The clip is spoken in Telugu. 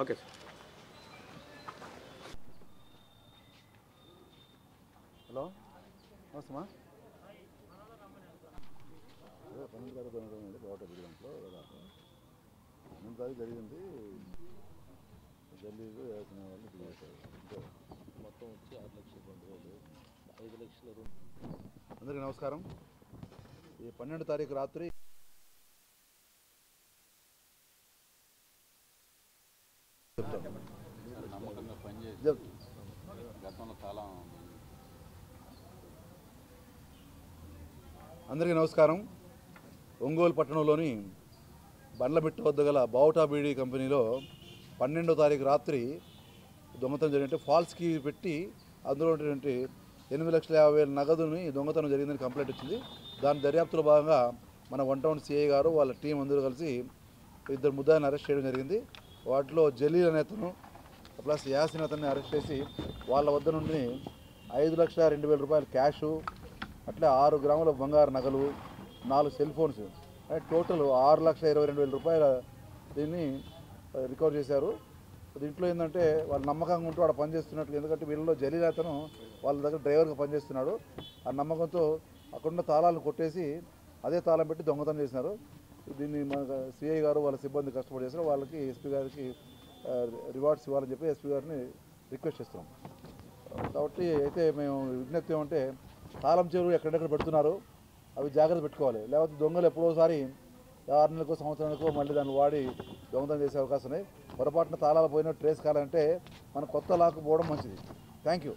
ఓకే. హలో, నమస్తేమా. 12 తారీఖు బాట దాంట్లో 12 తారీఖు జరిగింది. ఢిల్లీలో వేసిన వాళ్ళు చేశారు. మొత్తం వచ్చి 6,02,000, 5 లక్షల. అందరికీ నమస్కారం. ఈ 12 తారీఖు రాత్రి నమ్మకంగా పనిచేసి గతంలో చాలా. అందరికీ నమస్కారం. ఒంగోలు పట్టణంలోని బండ్లమిట్ట వద్ద గల బావుటా బీడీ కంపెనీలో 12వ తారీఖు రాత్రి దొంగతనం జరిగినట్టు ఫాల్స్ కీ పెట్టి అందులో ఉన్నటువంటి 8,50,000 నగదుని దొంగతనం జరిగిందని కంప్లైంట్ వచ్చింది. దాని దర్యాప్తులో భాగంగా మన 1 టౌన్ సిఐ గారు వాళ్ళ టీం అందరూ కలిసి 2 ముద్దాయిలను అరెస్ట్ చేయడం జరిగింది. వాటిలో జలీల్ అనే అతను ప్లస్ యాసిన్ అతన్ని అరెస్ట్ చేసి వాళ్ళ వద్ద నుండి 5,02,000 రూపాయలు క్యాషు, అట్లా 6 గ్రాముల బంగారు నగలు, 4 సెల్ ఫోన్స్, టోటల్ 6,22,000 రూపాయల దీన్ని రికవర్ చేశారు. దీంట్లో ఏంటంటే వాళ్ళు నమ్మకంగా ఉంటూ వాడు పనిచేస్తున్నట్టు, ఎందుకంటే వీళ్ళలో జలీల్ అతను వాళ్ళ దగ్గర డ్రైవర్గా పనిచేస్తున్నాడు. ఆ నమ్మకంతో అక్కడున్న తాళాలను కొట్టేసి అదే తాళం పెట్టి దొంగతనం చేసినారు. దీన్ని మన సిఐ గారు వాళ్ళ సిబ్బంది కష్టపడి చేశారు. వాళ్ళకి ఎస్పీ గారికి రివార్డ్స్ ఇవ్వాలని చెప్పి ఎస్పీ గారిని రిక్వెస్ట్ చేస్తున్నాం. కాబట్టి అయితే మేము విజ్ఞప్తి ఏమంటే తాళం చెరువు ఎక్కడెక్కడ పెడుతున్నారు అవి జాగ్రత్త పెట్టుకోవాలి. లేకపోతే దొంగలు ఎప్పుడోసారి 6 నెలలకు సంవత్సరానికో మళ్ళీ దాన్ని వాడి దొంగతనం చేసే అవకాశం ఉన్నాయి. పొరపాటున తాళాలు పోయినా ట్రేస్ కావాలంటే మన కొత్త లాక్ పోవడం మంచిది. Thank you.